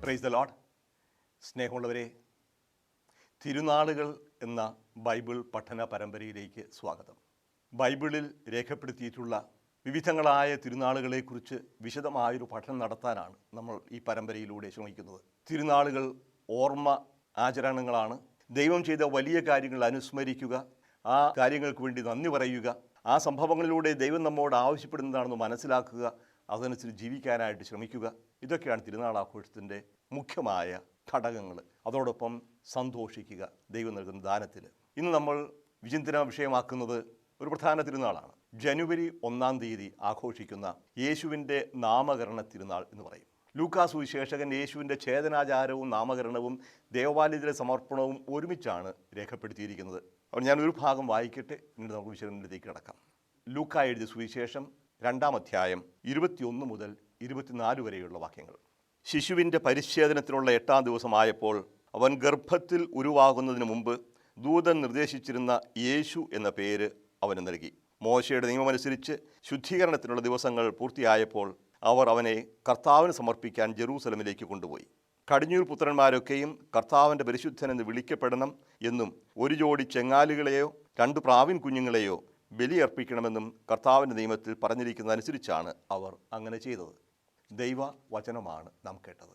Praise the Lord. സ്നേഹമുള്ളവരെ, തിരുനാളുകൾ എന്ന Bible പഠന പരമ്പരയിലേക്ക് സ്വാഗതം. ബൈബിളിൽ രേഖപ്പെടുത്തിയിട്ടുള്ള വിവിധങ്ങളായ തിരുനാളുകളെക്കുറിച്ച് വിശദമായൊരു പഠനം നടത്താനാണ് നമ്മൾ ഈ പരമ്പരയിലൂടെ ശ്രമിക്കുന്നത്. തിരുനാളുകൾ ഓർമ്മ ആചരണങ്ങളാണ്. ദൈവം ചെയ്ത വലിയ കാര്യങ്ങൾ അനുസ്മരിക്കുക, ആ കാര്യങ്ങൾക്ക് വേണ്ടി നന്ദി പറയുക, ആ സംഭവങ്ങളിലൂടെ ദൈവം നമ്മോട് ആവശ്യപ്പെടുന്നതാണെന്ന് മനസ്സിലാക്കുക, അതനുസരിച്ച് ജീവിക്കാനായിട്ട് ശ്രമിക്കുക. ഇതൊക്കെയാണ് തിരുനാൾ ആഘോഷത്തിൻ്റെ മുഖ്യമായ ഘടകങ്ങൾ. അതോടൊപ്പം സന്തോഷിക്കുക ദൈവം നൽകുന്ന ദാനത്തിൽ. ഇന്ന് നമ്മൾ വിചിന്തന വിഷയമാക്കുന്നത് ഒരു പ്രധാന തിരുനാളാണ്. ജനുവരി 1-ാം തീയതി ആഘോഷിക്കുന്ന യേശുവിൻ്റെ നാമകരണ തിരുനാൾ എന്ന് പറയും. ലൂക്കാ സുവിശേഷകൻ യേശുവിൻ്റെ ഛേദനാചാരവും നാമകരണവും ദേവാലയത്തിലെ സമർപ്പണവും ഒരുമിച്ചാണ് രേഖപ്പെടുത്തിയിരിക്കുന്നത്. അപ്പോൾ ഞാനൊരു ഭാഗം വായിക്കട്ടെ, എന്നിട്ട് നമുക്ക് വിശകലനത്തിലേക്ക് കിടക്കാം. ലൂക്കാ എഴുതിയ സുവിശേഷം 2-ാം അധ്യായം 21 മുതൽ 24 വരെയുള്ള വാക്യങ്ങൾ. ശിശുവിൻ്റെ പരിച്ഛേദനത്തിനുള്ള 8-ാം ദിവസമായപ്പോൾ അവൻ ഗർഭത്തിൽ ഉരുവാകുന്നതിന് മുമ്പ് ദൂതൻ നിർദ്ദേശിച്ചിരുന്ന യേശു എന്ന പേര് അവന് നൽകി. മോശയുടെ നിയമമനുസരിച്ച് ശുദ്ധീകരണത്തിനുള്ള ദിവസങ്ങൾ പൂർത്തിയായപ്പോൾ അവർ അവനെ കർത്താവിന് സമർപ്പിക്കാൻ ജെറൂസലമിലേക്ക് കൊണ്ടുപോയി. കടിഞ്ഞൂൽ പുത്രന്മാരൊക്കെയും കർത്താവിൻ്റെ പരിശുദ്ധനെന്ന് വിളിക്കപ്പെടണം എന്നും 1 ജോടി ചെങ്ങാലുകളെയോ 2 പ്രാവിൻ കുഞ്ഞുങ്ങളെയോ ബലിയർപ്പിക്കണമെന്നും കർത്താവിൻ്റെ നിയമത്തിൽ പറഞ്ഞിരിക്കുന്നതനുസരിച്ചാണ് അവർ അങ്ങനെ ചെയ്തത്. ദൈവ വചനമാണ് നാം കേട്ടത്.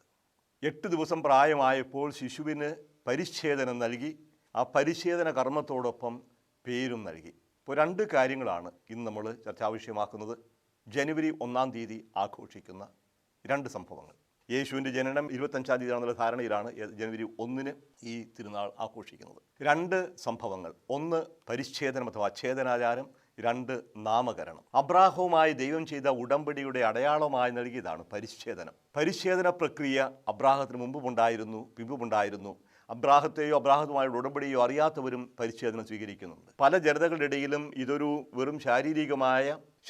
8 ദിവസം പ്രായമായപ്പോൾ ശിശുവിന് പരിച്ഛേദനം നൽകി. ആ പരിച്ഛേദന കർമ്മത്തോടൊപ്പം പേരും നൽകി. ഇപ്പോൾ 2 കാര്യങ്ങളാണ് ഇന്ന് നമ്മൾ ചർച്ചാവിഷയമാക്കുന്നത്. ജനുവരി 1-ാം തീയതി ആഘോഷിക്കുന്ന 2 സംഭവങ്ങൾ. യേശുവിൻ്റെ ജനനം 25-ാം തീയതിയാണെന്നുള്ള ധാരണയിലാണ് ജനുവരി 1-ന് ഈ തിരുനാൾ ആഘോഷിക്കുന്നത്. 2 സംഭവങ്ങൾ: 1 പരിച്ഛേദനം അഥവാ ഛേദനാചാരം, 2 നാമകരണം. അബ്രാഹവുമായി ദൈവം ചെയ്ത ഉടമ്പടിയുടെ അടയാളമായി നൽകിയതാണ് പരിച്ഛേദനം. പരിച്ഛേദന പ്രക്രിയ അബ്രാഹത്തിന് പിമ്പുമുണ്ടായിരുന്നു. അബ്രാഹത്തെയോ അബ്രാഹത്തുമായുള്ള ഉടമ്പടിയോ അറിയാത്തവരും പരിച്ഛേദനം സ്വീകരിക്കുന്നുണ്ട്. പല ജനതകളുടെ ഇടയിലും ഇതൊരു വെറും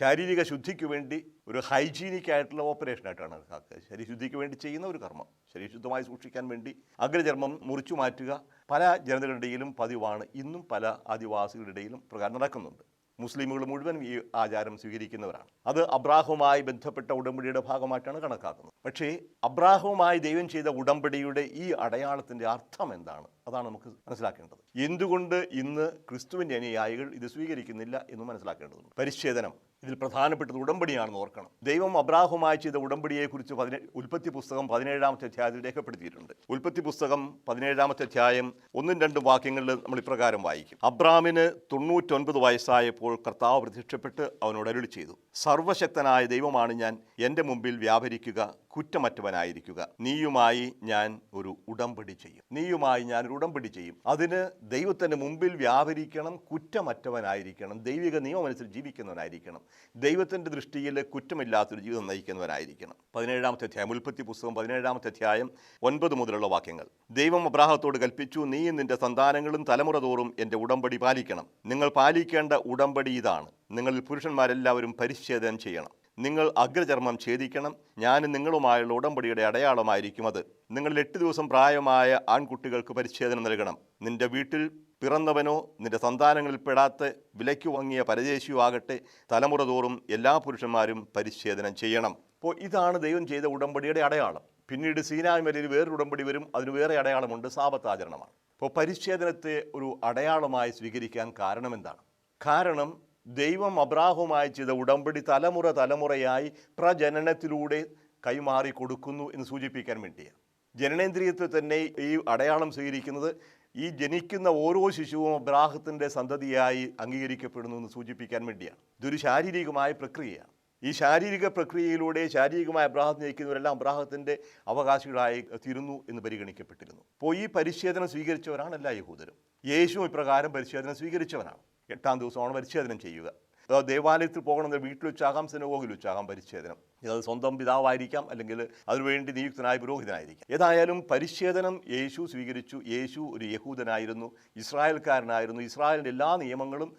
ശാരീരിക ശുദ്ധിക്ക് വേണ്ടി ഒരു ഹൈജീനിക് ആയിട്ടുള്ള ഓപ്പറേഷനായിട്ടാണ് കണക്കാക്കുക. ശരീരശുദ്ധിക്ക് വേണ്ടി ചെയ്യുന്ന ഒരു കർമ്മം, ശരീരശുദ്ധമായി സൂക്ഷിക്കാൻ വേണ്ടി അഗ്രചർമ്മം മുറിച്ചു മാറ്റുക പല ജനതകളുടെ ഇടയിലും പതിവാണ്. ഇന്നും പല ആദിവാസികളുടെ ഇടയിലും പ്രകാരം നടക്കുന്നുണ്ട്. മുസ്ലിമുകൾ മുഴുവൻ ഈ ആചാരം സ്വീകരിക്കുന്നവരാണ്. അത് അബ്രാഹവുമായി ബന്ധപ്പെട്ട ഉടമ്പടിയുടെ ഭാഗമായിട്ടാണ് കണക്കാക്കുന്നത്. പക്ഷേ അബ്രാഹവുമായി ദൈവം ചെയ്ത ഉടമ്പടിയുടെ ഈ അടയാളത്തിൻ്റെ അർത്ഥം എന്താണ്? അതാണ് നമുക്ക് മനസ്സിലാക്കേണ്ടത്. എന്തുകൊണ്ട് ഇന്ന് ക്രിസ്തുവിൻ്റെ അനുയായികൾ ഇത് സ്വീകരിക്കുന്നില്ല എന്ന് മനസ്സിലാക്കേണ്ടതുണ്ട്. പരിച്ഛേദനം ഇതിൽ പ്രധാനപ്പെട്ടത് ഉടമ്പടിയാണെന്ന് ഓർക്കണം. ദൈവം അബ്രാഹവുമായി ചെയ്ത ഉടമ്പടിയെക്കുറിച്ച് ഉൽപ്പത്തി പുസ്തകം 17-ാമത്തെ അധ്യായത്തിൽ രേഖപ്പെടുത്തിയിട്ടുണ്ട്. ഉൽപ്പത്തി പുസ്തകം 17-ാമത്തെ അധ്യായം 1-2 വാക്യങ്ങളിൽ നമ്മൾ ഇപ്രകാരം വായിക്കും. അബ്രാമിന് 99 വയസ്സായപ്പോൾ കർത്താവ് പ്രത്യക്ഷപ്പെട്ട് അവനോട് അരുളി ചെയ്തു, സർവശക്തനായ ദൈവമാണ് ഞാൻ, എൻ്റെ മുമ്പിൽ വ്യാപരിക്കുക, കുറ്റമറ്റവനായിരിക്കുക. നീയുമായി ഞാൻ ഒരു ഉടമ്പടി ചെയ്യും. അതിന് ദൈവത്തിൻ്റെ മുമ്പിൽ വ്യാപരിക്കണം, കുറ്റമറ്റവനായിരിക്കണം, ദൈവിക നിയമമനുസരിച്ച് ജീവിക്കുന്നവനായിരിക്കണം, ദൈവത്തിൻ്റെ ദൃഷ്ടിയിൽ കുറ്റമില്ലാത്തൊരു ജീവിതം നയിക്കുന്നവനായിരിക്കണം. 17-ാമത്തെ അധ്യായം, ഉൽപ്പത്തി പുസ്തകം 17-ാമത്തെ അധ്യായം 9 മുതലുള്ള വാക്യങ്ങൾ. ദൈവം അബ്രാഹത്തോട് കൽപ്പിച്ചു, നീയും നിന്റെ സന്താനങ്ങളും തലമുറ തോറും എൻ്റെ ഉടമ്പടി പാലിക്കണം. നിങ്ങൾ പാലിക്കേണ്ട ഉടമ്പടി ഇതാണ്: നിങ്ങളിൽ പുരുഷന്മാരെല്ലാവരും പരിച്ഛേദനം ചെയ്യണം. നിങ്ങൾ അഗ്രചർമ്മം ഛേദിക്കണം. ഞാനും നിങ്ങളുമായുള്ള ഉടമ്പടിയുടെ അടയാളമായിരിക്കും അത്. നിങ്ങളിൽ 8 ദിവസം പ്രായമായ ആൺകുട്ടികൾക്ക് പരിച്ഛേദനം നൽകണം. നിന്റെ വീട്ടിൽ പിറന്നവനോ നിന്റെ സന്താനങ്ങളിൽ പെടാത്ത വിലയ്ക്ക് വാങ്ങിയ പരദേശിയോ ആകട്ടെ, തലമുറ തോറും എല്ലാ പുരുഷന്മാരും പരിച്ഛേദനം ചെയ്യണം. അപ്പോൾ ഇതാണ് ദൈവം ചെയ്ത ഉടമ്പടിയുടെ അടയാളം. പിന്നീട് സീനായ് മലയിൽ വേറൊരു ഉടമ്പടി വരും, അതിന് വേറെ അടയാളമുണ്ട്, സാബത്ത് ആചരണമാണ്. അപ്പോൾ പരിച്ഛേദനത്തെ ഒരു അടയാളമായി സ്വീകരിക്കാൻ കാരണം എന്താണ്? കാരണം ദൈവം അബ്രാഹവുമായി ചെയ്ത ഉടമ്പടി തലമുറയായി പ്രജനനത്തിലൂടെ കൈമാറി കൊടുക്കുന്നു എന്ന് സൂചിപ്പിക്കാൻ വേണ്ടിയാണ്. ജനനേന്ദ്രിയത്തിൽ തന്നെ ഈ അടയാളം സ്വീകരിക്കുന്നത് ഈ ജനിക്കുന്ന ഓരോ ശിശുവും അബ്രാഹത്തിൻ്റെ സന്തതിയായി അംഗീകരിക്കപ്പെടുന്നു എന്ന് സൂചിപ്പിക്കാൻ വേണ്ടിയാണ്. ഇതൊരു ശാരീരികമായ പ്രക്രിയയാണ്. ഈ ശാരീരിക പ്രക്രിയയിലൂടെ ശാരീരികമായ അബ്രാഹത്തിന് നയിക്കുന്നവരെല്ലാം അബ്രാഹത്തിൻ്റെ അവകാശികളായി തീരുന്നു എന്ന് പരിഗണിക്കപ്പെട്ടിരുന്നു. അപ്പോൾ ഈ പരിച്ഛേദനം സ്വീകരിച്ചവരാണ് എല്ലാ യഹൂദരും. യേശുവും ഇപ്രകാരം പരിച്ഛേദനം സ്വീകരിച്ചവനാണ്. 8-ാം ദിവസമാണ് പരിച്ഛേദനം ചെയ്യുക. ദേവാലയത്തിൽ പോകണമെന്ന് വീട്ടിൽ വെച്ചാകാം, സിനഗോഗിൽ വെച്ചാകാം പരിച്ഛേദനം. അത് സ്വന്തം പിതാവായിരിക്കാം, അല്ലെങ്കിൽ അതിനുവേണ്ടി നിയുക്തനായ പുരോഹിതനായിരിക്കാം. ഏതായാലും പരിച്ഛേദനം യേശു സ്വീകരിച്ചു. യേശു ഒരു യഹൂദനായിരുന്നു, ഇസ്രായേൽക്കാരനായിരുന്നു. ഇസ്രായേലിൻ്റെ എല്ലാ നിയമങ്ങളും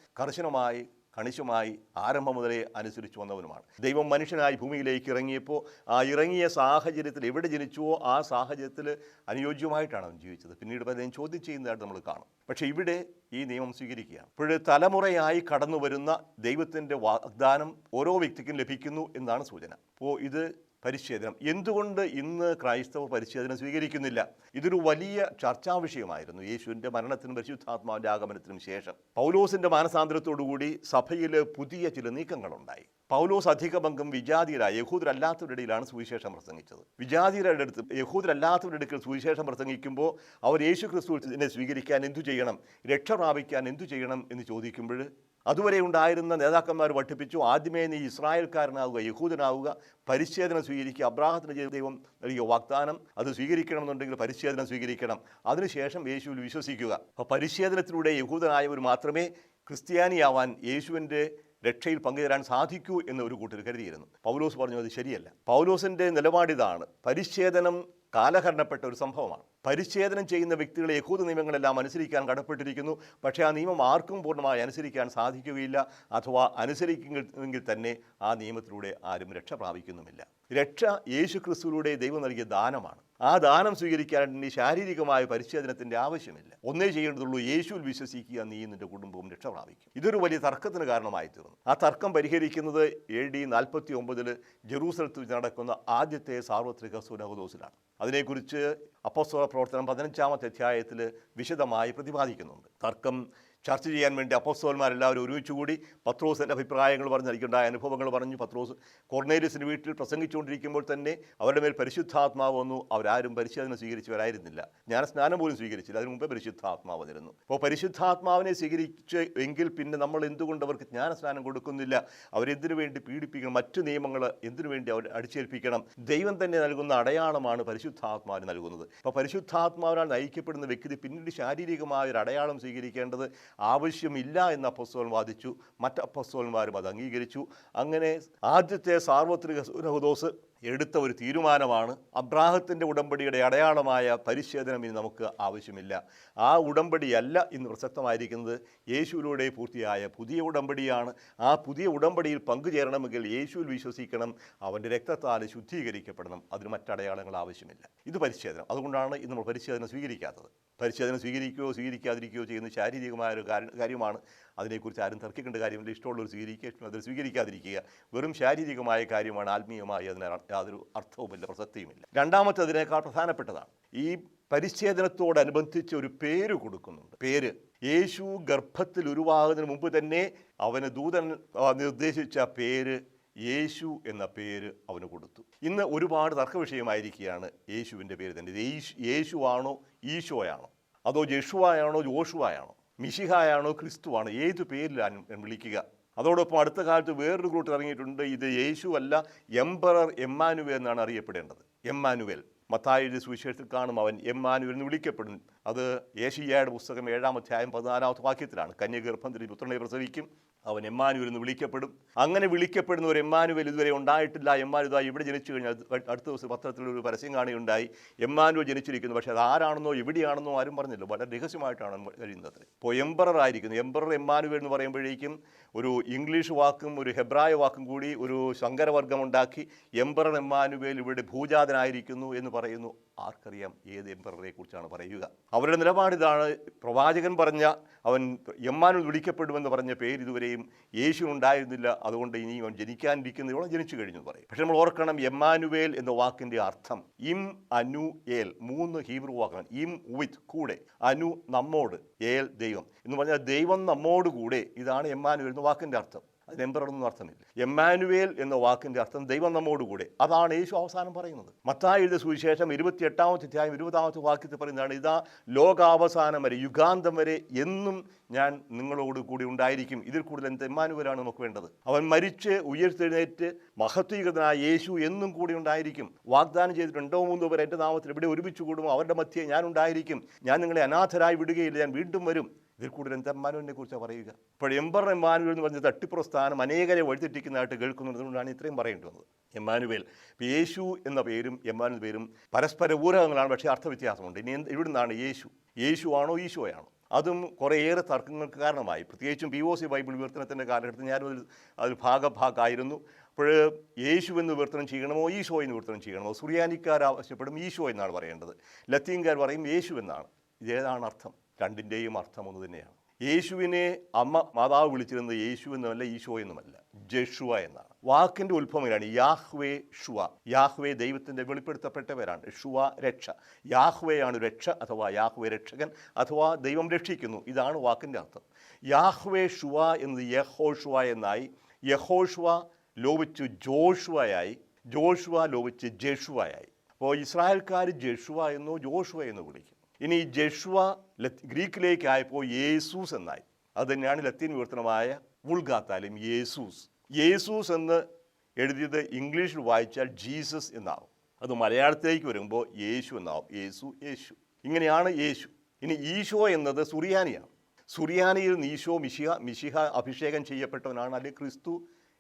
കണിശമായി ആരംഭം മുതലേ അനുസരിച്ച് വന്നവനുമാണ്. ദൈവം മനുഷ്യനായി ഭൂമിയിലേക്ക് ഇറങ്ങിയപ്പോൾ ആ ഇറങ്ങിയ സാഹചര്യത്തിൽ എവിടെ ജനിച്ചുവോ ആ സാഹചര്യത്തിൽ അനുയോജ്യമായിട്ടാണ് അവൻ ജീവിച്ചത്. പിന്നീട് പലരും ചോദ്യം ചെയ്യുന്നതായിട്ട് നമ്മൾ കാണും. പക്ഷേ ഇവിടെ ഈ നിയമം സ്വീകരിക്കുകയാണ്. ഇപ്പോഴേ തലമുറയായി കടന്നു വരുന്ന ദൈവത്തിൻ്റെ വാഗ്ദാനം ഓരോ വ്യക്തിക്കും ലഭിക്കുന്നു എന്നാണ് സൂചന. അപ്പോൾ ഇത് പരിച്ഛേദനം. എന്തുകൊണ്ട് ഇന്ന് ക്രൈസ്തവർ പരിച്ഛേദനം സ്വീകരിക്കുന്നില്ല? ഇതൊരു വലിയ ചർച്ചാ വിഷയമായിരുന്നു യേശുവിൻ്റെ മരണത്തിനും പരിശുദ്ധാത്മാവിൻ്റെ ആഗമനത്തിനും ശേഷം. പൗലോസിൻ്റെ മാനസാന്തരത്തോടുകൂടി സഭയിൽ പുതിയ ചില നീക്കങ്ങളുണ്ടായി. പൗലോസ് അധിക പങ്കും വിജാതീയരായ യഹൂദരല്ലാത്തവരുടെ ഇടയിലാണ് സുവിശേഷം പ്രസംഗിച്ചത്. വിജാതീയരുടെ അടുത്ത് യഹൂദരല്ലാത്തവരുടെ അടുക്കൽ സുവിശേഷം പ്രസംഗിക്കുമ്പോൾ അവർ യേശു ക്രിസ്തുവിനെ സ്വീകരിക്കാൻ എന്തു ചെയ്യണം, രക്ഷ പ്രാപിക്കാൻ എന്തു ചെയ്യണം എന്ന് ചോദിക്കുമ്പോൾ അതുവരെ ഉണ്ടായിരുന്ന നേതാക്കന്മാർ പഠിപ്പിച്ചു, ആദ്യമേ നീ ഇസ്രായേൽക്കാരനാവുക, യഹൂദനാവുക, പരിച്ഛേദനം സ്വീകരിക്കുക. അബ്രാഹത്തിന് ദൈവം നൽകിയ വാഗ്ദാനം അത് സ്വീകരിക്കണമെന്നുണ്ടെങ്കിൽ പരിച്ഛേദനം സ്വീകരിക്കണം. അതിനുശേഷം യേശുവിൽ വിശ്വസിക്കുക. അപ്പോൾ പരിച്ഛേദനത്തിലൂടെ യഹൂദനായവർ മാത്രമേ ക്രിസ്ത്യാനിയാവാൻ, യേശുവിൻ്റെ രക്ഷയിൽ പങ്കുചേരാൻ സാധിക്കൂ എന്ന് ഒരു കൂട്ടർ കരുതിയിരുന്നു. പൗലോസ് പറഞ്ഞു അത് ശരിയല്ല. പൗലോസിൻ്റെ നിലപാടിതാണ്. പരിച്ഛേദനം കാലഹരണപ്പെട്ട ഒരു സംഭവമാണ്. പരിച്ഛേദനം ചെയ്യുന്ന വ്യക്തികളെ യഹൂദ നിയമങ്ങളെല്ലാം അനുസരിക്കാൻ കടപ്പെട്ടിരിക്കുന്നു. പക്ഷേ ആ നിയമം ആർക്കും പൂർണ്ണമായി അനുസരിക്കാൻ സാധിക്കുകയില്ല. അഥവാ അനുസരിക്കുമെങ്കിൽ തന്നെ ആ നിയമത്തിലൂടെ ആരും രക്ഷ പ്രാപിക്കുന്നുമില്ല. രക്ഷ യേശു ക്രിസ്തുവിലൂടെ ദൈവം നൽകിയ ദാനമാണ്. ആ ദാനം സ്വീകരിക്കാൻ ശാരീരികമായ പരിച്ഛേദനത്തിൻ്റെ ആവശ്യമില്ല. ഒന്നേ ചെയ്യേണ്ടതുള്ളൂ, യേശുവിൽ വിശ്വസിക്കുക, നീ നിന്റെ കുടുംബവും രക്ഷ പ്രാപിക്കും. ഇതൊരു വലിയ തർക്കത്തിന് കാരണമായി തീർന്നു. ആ തർക്കം പരിഹരിക്കുന്നത് AD 49 ജെറൂസലത്തിൽ നടക്കുന്ന ആദ്യത്തെ സാർവത്രിക സുനഹദോസിലാണ്. അതിനെക്കുറിച്ച് അപ്പോസ്തല പ്രവർത്തനം 15-ാമത്തെ അധ്യായത്തിൽ വിശദമായി പ്രതിപാദിക്കുന്നുണ്ട്. തർക്കം ചർച്ച ചെയ്യാൻ വേണ്ടി അപ്പോസ്തലന്മാരെല്ലാവരും ഒരുമിച്ചുകൂടി പത്രോസിൻ്റെ അഭിപ്രായങ്ങൾ പറഞ്ഞ്, എനിക്കുണ്ടായ അനുഭവങ്ങൾ പറഞ്ഞു. പത്രോസ് കൊർന്നേലിയസിൻ്റെ വീട്ടിൽ പ്രസംഗിച്ചുകൊണ്ടിരിക്കുമ്പോൾ തന്നെ അവരുടെ മേൽ പരിശുദ്ധാത്മാവ് വന്നു. അവരാരും പരിച്ഛേദന സ്വീകരിച്ചവരായിരുന്നില്ല. സ്നാനം പോലും സ്വീകരിച്ചില്ല. അതിന് മുമ്പേ പരിശുദ്ധാത്മാവ് വന്നിരുന്നു. അപ്പോൾ പരിശുദ്ധാത്മാവിനെ സ്വീകരിച്ച് എങ്കിൽ പിന്നെ നമ്മൾ എന്തുകൊണ്ട് അവർക്ക് ജ്ഞാനസ്നാനം കൊടുക്കുന്നില്ല? അവരെന്തിനു വേണ്ടി പീഡിപ്പിക്കണം? മറ്റു നിയമങ്ങൾ എന്തിനു വേണ്ടി അവർ അടിച്ചേൽപ്പിക്കണം? ദൈവം തന്നെ നൽകുന്ന അടയാളമാണ് പരിശുദ്ധാത്മാവിന് നൽകുന്നത്. അപ്പോൾ പരിശുദ്ധാത്മാവിനാൽ നയിക്കപ്പെടുന്ന വ്യക്തി പിന്നീട് ശാരീരികമായ ഒരു അടയാളം സ്വീകരിക്കേണ്ടത് ആവശ്യമില്ല എന്ന് അപ്പോസ്തലൻ വാദിച്ചു. മറ്റ് അപ്പോസ്തലന്മാരും അത് അംഗീകരിച്ചു. അങ്ങനെ ആദ്യത്തെ സാർവത്രിക സുനഹദോസ് എടുത്ത ഒരു തീരുമാനമാണ്, അബ്രാഹത്തിൻ്റെ ഉടമ്പടിയുടെ അടയാളമായ പരിച്ഛേദനം ഇനി നമുക്ക് ആവശ്യമില്ല. ആ ഉടമ്പടിയല്ല ഇന്ന് പ്രസക്തമായിരിക്കുന്നത്. യേശുവിലൂടെ പൂർത്തിയായ പുതിയ ഉടമ്പടിയാണ്. ആ പുതിയ ഉടമ്പടിയിൽ പങ്കുചേരണമെങ്കിൽ യേശുവിൽ വിശ്വസിക്കണം, അവൻ്റെ രക്തത്താൽ ശുദ്ധീകരിക്കപ്പെടണം. അതിന് മറ്റടയാളങ്ങൾ ആവശ്യമില്ല. ഇത് പരിച്ഛേദനം. അതുകൊണ്ടാണ് ഇന്ന് നമ്മൾ പരിച്ഛേദനം സ്വീകരിക്കാത്തത്. പരിച്ഛേദനം സ്വീകരിക്കുകയോ സ്വീകരിക്കാതിരിക്കുകയോ ചെയ്യുന്ന ശാരീരികമായ ഒരു കാര്യമാണ്. അതിനെക്കുറിച്ച് ആരും തർക്കിക്കേണ്ട കാര്യമില്ല. ഇഷ്ടമുള്ളവർ സ്വീകരിക്കുക, അതിൽ സ്വീകരിക്കാതിരിക്കുക. വെറും ശാരീരികമായ കാര്യമാണ്. ആത്മീയമായി അതിന് യാതൊരു അർത്ഥവുമില്ല, പ്രസക്തിയുമില്ല. രണ്ടാമത്തേതിനേക്കാൾ പ്രധാനപ്പെട്ടതാണ്. ഈ പരിച്ഛേദനത്തോടനുബന്ധിച്ച് ഒരു പേര് കൊടുക്കുന്നുണ്ട്. പേര് യേശു ഗർഭത്തിൽ ഉരുവാകുന്നതിന് മുമ്പ് തന്നെ അവന് ദൂതൻ നിർദ്ദേശിച്ച പേര് യേശു എന്ന പേര് അവന് കൊടുത്തു. ഇന്ന് ഒരുപാട് തർക്ക വിഷയമായിരിക്കുകയാണ് യേശുവിൻ്റെ പേര് തന്നെ. യേശുവാണോ ഈശോയാണോ, അതോ ജെഷുവായാണോ ജോഷുവായാണോ, മിശിഹായാണോ ക്രിസ്തുവാണോ, ഏത് പേരിലാണ് വിളിക്കുക? അതോടൊപ്പം അടുത്ത കാലത്ത് വേറൊരു കൂട്ടർ ഇറങ്ങിയിട്ടുണ്ട്, ഇത് യേശു അല്ല, എംപറർ എമ്മാനുവേൽ എന്നാണ് അറിയപ്പെടേണ്ടത്. എമ്മാനുവേൽ മത്തായിയുടെ സുവിശേഷത്തിൽ കാണും, അവൻ എമ്മാനുവേൽ എന്ന് വിളിക്കപ്പെടും. അത് യേശയ്യായുടെ പുസ്തകം 7-ാം അധ്യായം 14-ാമത്തെ വാക്യത്തിലാണ്. കന്യഗർഭത്തിൽ പുത്രനെ പ്രസവിക്കും, അവൻ എമ്മാനുവേൽ എന്ന് വിളിക്കപ്പെടും. അങ്ങനെ വിളിക്കപ്പെടുന്ന ഒരു എമ്മാനുവേൽ ഇതുവരെ ഉണ്ടായിട്ടില്ല. എമ്മാനുവേൽ ഇവിടെ ജനിച്ചു കഴിഞ്ഞാൽ അടുത്ത ദിവസം പത്രത്തിലൊരു പരസ്യം കാണുകയുണ്ടായി, എമ്മാനുവേൽ ജനിച്ചിരിക്കുന്നു. പക്ഷേ അത് ആരാണെന്നോ എവിടെയാണെന്നോ ആരും പറഞ്ഞില്ല. വളരെ രഹസ്യമായിട്ടാണ് കഴിയുന്നത്. ഇപ്പോൾ എംപറർ ആയിരിക്കുന്നു. എംപറർ എമ്മാനുവേൽ എന്ന് പറയുമ്പോഴേക്കും ഒരു ഇംഗ്ലീഷ് വാക്കും ഒരു ഹെബ്രായ വാക്കും കൂടി ഒരു സങ്കരവർഗം ഉണ്ടാക്കി എംപറർ എമ്മാനുവേൽ ഇവിടെ ഭൂജാതനായിരിക്കുന്നു എന്ന് പറയുന്നു. ആർക്കറിയാം ഏത് എംപററെ കുറിച്ചാണ് പറയുക? അവരുടെ നിലപാടിതാണ്. പ്രവാചകൻ പറഞ്ഞ അവൻ എമ്മാനുവേൽ വിളിക്കപ്പെടുമെന്ന് പറഞ്ഞ പേര് ഇതുവരെയും യേശു ഉണ്ടായിരുന്നില്ല. അതുകൊണ്ട് ഇനി അവൻ ജനിക്കാനിരിക്കുന്നതോളം ജനിച്ചു കഴിഞ്ഞു പറയും. പക്ഷെ നമ്മൾ ഓർക്കണം, എമ്മാനുവേൽ എന്ന വാക്കിൻ്റെ അർത്ഥം ഇം അനു ഏൽ, 3 ഹീബ്രു വാക്കാണ്. ഇം വിത്ത് കൂടെ, അനു നമ്മോട്, ഏൽ ദൈവം എന്ന് പറഞ്ഞാൽ ദൈവം നമ്മോട് കൂടെ. ഇതാണ് എമ്മാനുവേൽ എന്ന വാക്കിൻ്റെ അർത്ഥം. അതിന് എംപററൊന്നും അർത്ഥമില്ല. എമ്മാനുവേൽ എന്ന വാക്കിൻ്റെ അർത്ഥം ദൈവം നമ്മോടുകൂടെ. അതാണ് യേശു അവസാനം പറയുന്നത്. മത്തായിയുടെ സുവിശേഷം 28-ാമത്തെ അധ്യായം 20-ാമത്തെ വാക്യത്തിൽ പറയുന്നതാണ്, ഇതാ ലോകാവസാനം വരെ, യുഗാന്തം വരെ എന്നും ഞാൻ നിങ്ങളോട് കൂടി ഉണ്ടായിരിക്കും. ഇതിൽ കൂടുതൽ എന്ത് എമ്മാനുവേലാണ് നമുക്ക് വേണ്ടത്? അവൻ മരിച്ച് ഉയർത്തെഴുന്നേറ്റ് മഹത്വീകൃതനായ യേശു എന്നും കൂടി ഉണ്ടായിരിക്കും. വാഗ്ദാനം ചെയ്തിട്ട് 2-3 പേർ എൻ്റെ നാമത്തിൽ എവിടെ ഒരുമിച്ച് കൂടുമോ അവരുടെ മധ്യേ ഞാൻ ഉണ്ടായിരിക്കും. ഞാൻ നിങ്ങളെ അനാഥരായി വിടുകയില്ല, ഞാൻ വീണ്ടും വരും. ഇതിൽ കൂടുതൽ എന്ത് എമ്മാനുവേലിനെ കുറിച്ചാണ് പറയുക? ഇപ്പോൾ എംപറർ എമ്മാനുവേൽ എന്ന് പറഞ്ഞ തട്ടിപ്രസ്ഥാനം അനേകരെ വഴിതെറ്റിക്കുന്നതായിട്ട് കേൾക്കുന്നുണ്ട്. അതുകൊണ്ടാണ് ഇത്രയും പറയേണ്ടി വന്നത്. എമ്മാനുവേൽ, യേശു എന്ന പേരും എമ്മാനുവേൽ പേരും പരസ്പര ഊരകങ്ങളാണ്, പക്ഷേ അർത്ഥവ്യത്യാസമുണ്ട്. ഇനി ഇവിടുന്നാണ് യേശു ആണോ ഈശോയാണോ? അതും കുറേയേറെ തർക്കങ്ങൾക്ക് കാരണമായി. പ്രത്യേകിച്ചും POC ബൈബിൾ വിവർത്തനത്തിൻ്റെ കാലഘട്ടത്തിൽ ഞാനും അതിൽ ഭാഗമായിരുന്നു. അപ്പോൾ യേശു എന്ന് വിവർത്തനം ചെയ്യണമോ ഈശോ എന്ന് വിവർത്തനം ചെയ്യണമോ? സുറിയാനിക്കാർ ആവശ്യപ്പെടും ഈശോ എന്നാണ് പറയേണ്ടത്. ലത്തീൻകാർ പറയും യേശു എന്നാണ്. ഇതേതാണ് അർത്ഥം? രണ്ടിൻ്റെയും അർത്ഥം ഒന്ന് തന്നെയാണ്. യേശുവിനെ മാതാവ് വിളിച്ചിരുന്നത് യേശു എന്നുമല്ല ഈശോ എന്നുമല്ല, ജഷുവ എന്നാണ്. വാക്കിൻ്റെ ഉത്ഭവം ഇങ്ങനെയാണ്. യാഹ്വേ ഷുവ. യാഹ്വേ ദൈവത്തിൻ്റെ വെളിപ്പെടുത്തപ്പെട്ട പേരാണ്. ഷുവ രക്ഷ. യാഹ്വേയാണ് രക്ഷ അഥവാ യാഹ്വേ രക്ഷകൻ അഥവാ ദൈവം രക്ഷിക്കുന്നു. ഇതാണ് വാക്കിൻ്റെ അർത്ഥം. യാഹ്വേ ഷുവ എന്നത് യഹോഷുവ എന്നായി. യഹോഷുവ ലോപിച്ച് ജോഷുവയായി. ജോഷുവ ലോപിച്ച് ജെഷുവയായി. അപ്പോൾ ഇസ്രായേൽക്കാർ ജെഷുവ എന്നോ ജോഷുവ എന്നോ വിളിക്കും. ഇനി ജെഷുവ ഗ്രീക്കിലേക്കായപ്പോൾ യേസൂസ് എന്നായി. അത് തന്നെയാണ് ലത്തീൻ വിവർത്തനമായ വുൾഗാത്താലും യേസൂസ്. യേസൂസ് എന്ന് എഴുതിയത് ഇംഗ്ലീഷിൽ വായിച്ചാൽ ജീസസ് എന്നാവും. അത് മലയാളത്തിലേക്ക് വരുമ്പോൾ യേശു എന്നാവും. യേശു യേശു ഇങ്ങനെയാണ് യേശു. ഇനി ഈശോ എന്നത് സുറിയാനിയാണ്. സുറിയാനിയിൽ നിന്ന് ഈശോ മിശിഹ അഭിഷേകം ചെയ്യപ്പെട്ടവനാണ്. അല്ലെങ്കിൽ ക്രിസ്തു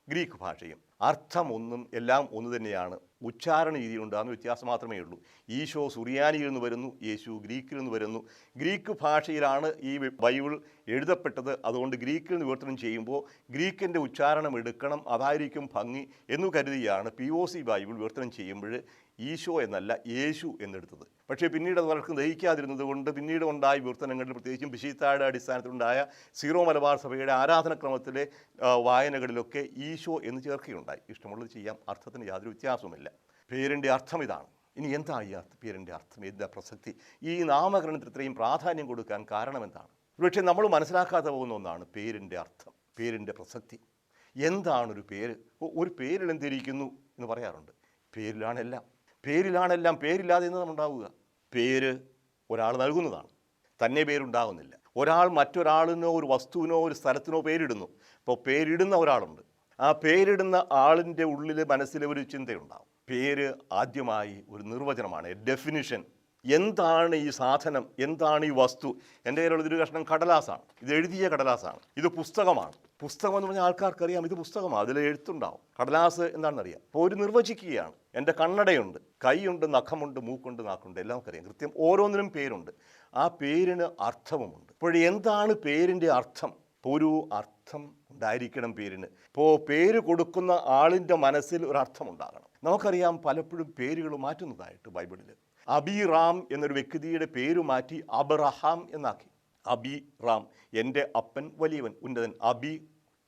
ഗ്രീക്ക് ഭാഷയും. അർത്ഥം ഒന്നും എല്ലാം ഒന്ന് തന്നെയാണ്. ഉച്ചാരണ രീതിയിലുണ്ടാകുന്ന വ്യത്യാസം മാത്രമേ ഉള്ളൂ. ഈശോ സുറിയാനിയിൽ നിന്ന് വരുന്നു, യേശു ഗ്രീക്കിൽ നിന്ന് വരുന്നു. ഗ്രീക്ക് ഭാഷയിലാണ് ഈ ബൈബിൾ എഴുതപ്പെട്ടത്. അതുകൊണ്ട് ഗ്രീക്കിൽ നിന്ന് വിവർത്തനം ചെയ്യുമ്പോൾ ഗ്രീക്കിൻ്റെ ഉച്ചാരണം എടുക്കണം, അതായിരിക്കും ഭംഗി എന്നു കരുതിയാണ് POC ബൈബിൾ വിവർത്തനം ചെയ്യുമ്പോൾ ഈശോ എന്നല്ല യേശു എന്നെടുത്തത്. പക്ഷേ പിന്നീട് അത് പലർക്കും ദഹിക്കാതിരുന്നത് കൊണ്ട് പിന്നീട് ഉണ്ടായ വിവർത്തനങ്ങളിൽ, പ്രത്യേകിച്ചും വിശുദ്ധയുടെ അടിസ്ഥാനത്തിലുണ്ടായ സീറോ മലബാർ സഭയുടെ ആരാധനക്രമത്തിലെ വായനകളിലൊക്കെ ഈശോ എന്ന് ചേർക്കുകയുണ്ടായി. ഇഷ്ടമുള്ളത് ചെയ്യാം, അർത്ഥത്തിന് യാതൊരു വ്യത്യാസവുമില്ല. പേരിൻ്റെ അർത്ഥം ഇതാണ്. ഇനി എന്താ ഈ പേരിൻ്റെ അർത്ഥം? എന്താ പ്രസക്തി? ഈ നാമകരണത്തിന് ഇത്രയും പ്രാധാന്യം കൊടുക്കാൻ കാരണം എന്താണ്? പക്ഷേ നമ്മൾ മനസ്സിലാക്കാതെ പോകുന്ന ഒന്നാണ് പേരിൻ്റെ അർത്ഥം, പേരിൻ്റെ പ്രസക്തി. എന്താണൊരു പേര്? ഒരു പേരിൽ എന്തിരിക്കുന്നു എന്ന് പറയാറുണ്ട്. പേരിലാണെല്ലാം. പേരിലാണെല്ലാം. പേരില്ലാതെ എന്നതാണ് ഉണ്ടാവുക. പേര് ഒരാൾ നൽകുന്നതാണ്, തന്നെ പേരുണ്ടാകുന്നില്ല. ഒരാൾ മറ്റൊരാളിനോ ഒരു വസ്തുവിനോ ഒരു സ്ഥലത്തിനോ പേരിടുന്നു. അപ്പോൾ പേരിടുന്ന ഒരാളുണ്ട്. ആ പേരിടുന്ന ആളിൻ്റെ ഉള്ളിൽ മനസ്സിൽ ഒരു ചിന്തയുണ്ടാവും. പേര് ആദ്യമായി ഒരു നിർവചനമാണ്, ഡെഫിനിഷൻ. എന്താണ് ഈ സാധനം? എന്താണ് ഈ വസ്തു? എൻ്റെ കയ്യിലുള്ള ഇതൊരു കഷ്ണം കടലാസാണ്. ഇത് എഴുതിയ കടലാസാണ്. ഇത് പുസ്തകമാണ്. പുസ്തകം എന്ന് പറഞ്ഞാൽ ആൾക്കാർക്കറിയാം ഇത് പുസ്തകമാണ്, അതിൽ എഴുത്തുണ്ടാവും. കടലാസ് എന്താണെന്നറിയാം. അപ്പോൾ ഒരു നിർവചിക്കുകയാണ്. എൻ്റെ കണ്ണടയുണ്ട്, കൈയുണ്ട്, നഖമുണ്ട്, മൂക്കുണ്ട്, നാക്കുണ്ട്, എല്ലാം അറിയാം. കൃത്യം ഓരോന്നിനും പേരുണ്ട്. ആ പേരിന് അർത്ഥവുമുണ്ട്. അപ്പോൾ എന്താണ് പേരിൻ്റെ അർത്ഥം? ഒരു അർത്ഥം ഉണ്ടായിരിക്കണം പേരിന്. ഇപ്പോൾ പേര് കൊടുക്കുന്ന ആളിൻ്റെ മനസ്സിൽ ഒരു അർത്ഥം ഉണ്ടാകണം. നമുക്കറിയാം പലപ്പോഴും പേരുകൾ മാറ്റുന്നതായിട്ട് ബൈബിളിൽ. അബിറാം എന്നൊരു വ്യക്തിയുടെ പേര് മാറ്റി അബ്രഹാം എന്നാക്കി. അബിറാം, എൻ്റെ അപ്പൻ വലിയവൻ, ഉന്നതൻ. അബി,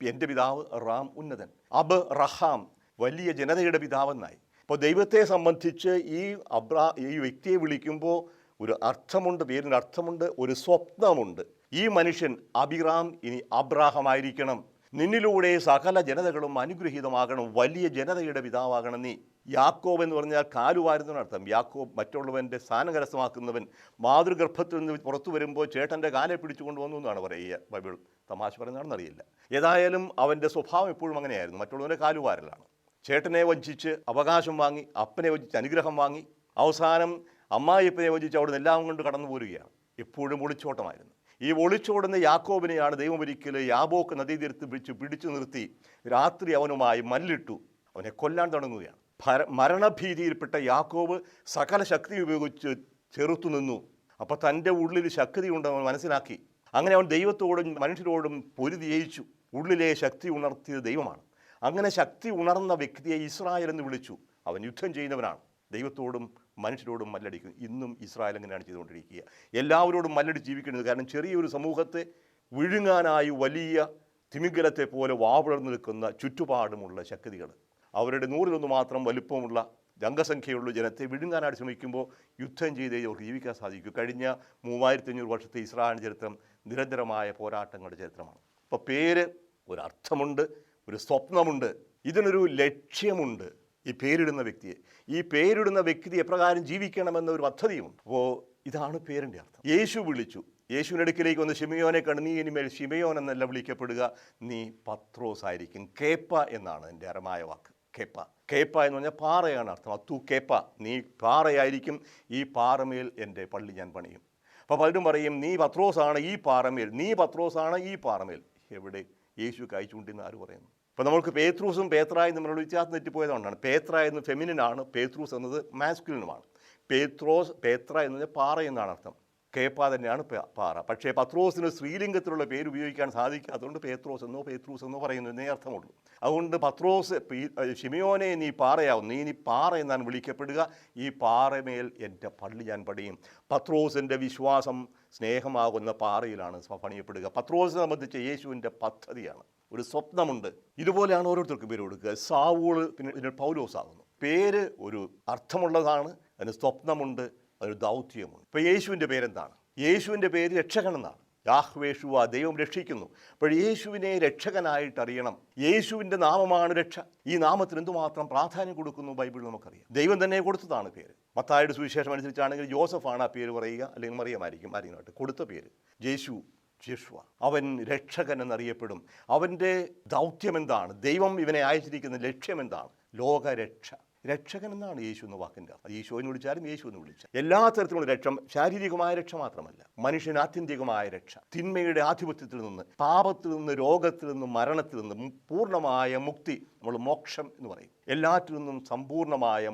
എൻ്റെ പിതാവ്. റാം, ഉന്നതൻ. അബ്രഹാം, വലിയ ജനതയുടെ പിതാവെന്നായി. അപ്പോൾ ദൈവത്തെ സംബന്ധിച്ച് ഈ വ്യക്തിയെ വിളിക്കുമ്പോൾ ഒരു അർത്ഥമുണ്ട്, പേരിന് അർത്ഥമുണ്ട്, ഒരു സ്വപ്നമുണ്ട്. ഈ മനുഷ്യൻ അബിറാം ഇനി അബ്രാഹമായിരിക്കണം. നിന്നിലൂടെ സകല ജനതകളും അനുഗ്രഹീതമാകണം. വലിയ ജനതയുടെ പിതാവാകണം നീ. യാക്കോബ് എന്ന് പറഞ്ഞാൽ കാലുവാരുന്നതിനർത്ഥം. യാക്കോബ് മറ്റുള്ളവൻ്റെ സ്ഥാനം കരസ്ഥമാക്കുന്നവൻ. മാതൃഗർഭത്തിൽ നിന്ന് പുറത്തു വരുമ്പോൾ ചേട്ടൻ്റെ കാലെ പിടിച്ചുകൊണ്ട് വന്നു എന്നാണ് പറയുക ബൈബിൾ. തമാശ പറയുന്നതാണെന്ന് അറിയില്ല. ഏതായാലും അവൻ്റെ സ്വഭാവം എപ്പോഴും അങ്ങനെയായിരുന്നു. മറ്റുള്ളവൻ്റെ കാലുവാരലാണ്. ചേട്ടനെ വഞ്ചിച്ച് അവകാശം വാങ്ങി, അപ്പനെ വഞ്ചിച്ച് അനുഗ്രഹം വാങ്ങി, അവസാനം അമ്മായിപ്പനെ വഞ്ചിച്ച് അവിടെ നിന്ന് എല്ലാം കൊണ്ട് കടന്നു പോരുകയാണ്. എപ്പോഴും ഒളിച്ചോട്ടമായിരുന്നു. ഈ ഒളിച്ചോടുന്ന യാക്കോബിനെയാണ് ദൈവം ഒരിക്കൽ യാബോക്ക് നദീതീരത്ത് പിടിച്ചു നിർത്തി രാത്രി അവനുമായി മല്ലിട്ടു. അവനെ കൊല്ലാൻ തുടങ്ങുകയാണ്. മരണഭീതിയിൽപ്പെട്ട യാക്കോബ് സകല ശക്തി ഉപയോഗിച്ച് ചെറുത്തു നിന്നു. അപ്പോൾ തൻ്റെ ഉള്ളിൽ ശക്തി ഉണ്ടെന്ന് മനസ്സിലാക്കി. അങ്ങനെ അവൻ ദൈവത്തോടും മനുഷ്യരോടും പൊരുതി ജയിച്ചു. ഉള്ളിലെ ശക്തി ഉണർത്തിയത് ദൈവമാണ്. അങ്ങനെ ശക്തി ഉണർന്ന വ്യക്തിയെ ഇസ്രായേൽ എന്ന് വിളിച്ചു. അവൻ യുദ്ധം ചെയ്യുന്നവനാണ്. ദൈവത്തോടും മനുഷ്യരോടും മല്ലടിക്കുന്നു. ഇന്നും ഇസ്രായേൽ അങ്ങനെയാണ് ചെയ്തുകൊണ്ടിരിക്കുക. എല്ലാവരോടും മല്ലടിച്ച് ജീവിക്കുന്നത്. കാരണം ചെറിയൊരു സമൂഹത്തെ വിഴുങ്ങാനായി വലിയ തിമിംഗലത്തെ പോലെ വാവിളർന്നു നിൽക്കുന്ന ചുറ്റുപാടുമുള്ള ശക്തികൾ, അവരുടെ 100 മാത്രം വലുപ്പമുള്ള അംഗസംഖ്യയുള്ള ജനത്തെ വിഴുങ്ങാനായിട്ട് ശ്രമിക്കുമ്പോൾ യുദ്ധം ചെയ്തേ അവർക്ക് ജീവിക്കാൻ സാധിക്കൂ. കഴിഞ്ഞ 3500 വർഷത്തെ ഇസ്രായേൽ ചരിത്രം നിരന്തരമായ പോരാട്ടങ്ങളുടെ ചരിത്രമാണ്. അപ്പോൾ പേര് ഒരർത്ഥമുണ്ട്, ഒരു സ്വപ്നമുണ്ട്, ഇതിനൊരു ലക്ഷ്യമുണ്ട്. ഈ പേരിടുന്ന വ്യക്തിയെ, ഈ പേരിടുന്ന വ്യക്തി എപ്രകാരം ജീവിക്കണമെന്ന ഒരു പദ്ധതിയുമുണ്ട്. അപ്പോൾ ഇതാണ് പേരിൻ്റെ അർത്ഥം. യേശു വിളിച്ചു. യേശുവിൻ്റെ അടുക്കിലേക്ക് വന്ന് ശിമയോനെ കണ്ട്, നീ ഇനിമേൽ ശിമയോൻ എന്നല്ല വിളിക്കപ്പെടുക, നീ പത്രോസ് ആയിരിക്കും. കേപ്പ എന്നാണ് എൻ്റെ അരമായ വാക്ക്. കേപ്പ. കേപ്പ എന്ന് പറഞ്ഞാൽ പാറയാണ് അർത്ഥം. അത്തു കേപ്പ, നീ പാറയായിരിക്കും, ഈ പാറമേൽ എൻ്റെ പള്ളി ഞാൻ പണിയും. അപ്പോൾ പലരും പറയും, നീ പത്രോസാണ് ഈ പാറമേൽ, നീ പത്രോസാണ് ഈ പാറമേൽ. എവിടെ? യേശു കഴിച്ചുകൊണ്ടിരുന്ന ആര് പറയുന്നു? അപ്പോൾ നമുക്ക് പേത്രൂസും പേത്രായും തമ്മിലുള്ള വ്യത്യാസം തെറ്റിപ്പോയതുകൊണ്ടാണ്. പേത്ര എന്ന് ഫെമിനിനാണ്, പേത്രൂസ് എന്നത് മാസ്കുലിനുമാണ്. പേത്ര എന്ന് പറഞ്ഞാൽ പാറ എന്നാണ് അർത്ഥം. കേപ്പ തന്നെയാണ് പാറ. പക്ഷേ പത്രോസിന് സ്ത്രീലിംഗത്തിലുള്ള പേര് ഉപയോഗിക്കാൻ സാധിക്കാത്തതുകൊണ്ട് പേത്രോസ് എന്നോ പേത്രൂസ് എന്നോ പറയുന്നു എന്നേ അർത്ഥമുള്ളൂ. അതുകൊണ്ട് പത്രോസ്, ശിമയോനെ നീ പാറയാവും, നീ പാറ എന്നാണ് വിളിക്കപ്പെടുക, ഈ പാറമേൽ എൻ്റെ പള്ളി ഞാൻ പണിയും. പത്രോസിൻ്റെ വിശ്വാസം സ്നേഹമാകുന്ന പാറയിലാണ് പണിയപ്പെടുക. പത്രോസിനെ സംബന്ധിച്ച് യേശുവിൻ്റെ പദ്ധതിയാണ്, ഒരു സ്വപ്നമുണ്ട്. ഇതുപോലെയാണ് ഓരോരുത്തർക്കും പേര് കൊടുക്കുക. സാവൂൾ പിന്നെ പൗലോസ് ആകുന്നു. പേര് ഒരു അർത്ഥമുള്ളതാണ്, അതിന് സ്വപ്നമുണ്ട്, അതൊരു ദൗത്യമുണ്ട്. ഇപ്പോൾ യേശുവിൻ്റെ പേരെന്താണ്? യേശുവിൻ്റെ പേര് രക്ഷകൻ എന്നാണ്. യാഹ്വേഷുവ, ദൈവം രക്ഷിക്കുന്നു. അപ്പോൾ യേശുവിനെ രക്ഷകനായിട്ട് അറിയണം. യേശുവിൻ്റെ നാമമാണ് രക്ഷ. ഈ നാമത്തിന് എന്തുമാത്രം പ്രാധാന്യം കൊടുക്കുന്നു ബൈബിളിൽ നമുക്കറിയാം. ദൈവം തന്നെ കൊടുത്തതാണ് പേര്. മത്തായിയുടെ സുവിശേഷം അനുസരിച്ചാണെങ്കിൽ ജോസഫാണ് ആ പേര് പറയുക, അല്ലെങ്കിൽ മറിയമായിരിക്കും ആരെങ്കിലുമായിട്ട് കൊടുത്ത പേര്. യേശുവ, അവൻ രക്ഷകൻ എന്നറിയപ്പെടും. അവൻ്റെ ദൗത്യം എന്താണ്? ദൈവം ഇവനെ അയച്ചിരിക്കുന്ന ലക്ഷ്യം എന്താണ്? ലോകരക്ഷ. രക്ഷകൻ എന്നാണ് യേശു എന്ന വാക്കിൻ്റെ അർത്ഥം. യേശു എന്ന് വിളിച്ചാലും യേശു എന്ന് വിളിച്ചാൽ എല്ലാ തരത്തിലുള്ള രക്ഷ, ശാരീരികമായ രക്ഷ മാത്രമല്ല, മനുഷ്യന് ആത്യന്തികമായ രക്ഷ, തിന്മയുടെ ആധിപത്യത്തിൽ നിന്ന്, പാപത്തിൽ നിന്ന്, രോഗത്തിൽ നിന്ന്, മരണത്തിൽ നിന്ന് പൂർണ്ണമായ മുക്തി, നമ്മൾ മോക്ഷം എന്ന് പറയും. എല്ലാറ്റിൽ നിന്നും സമ്പൂർണ്ണമായ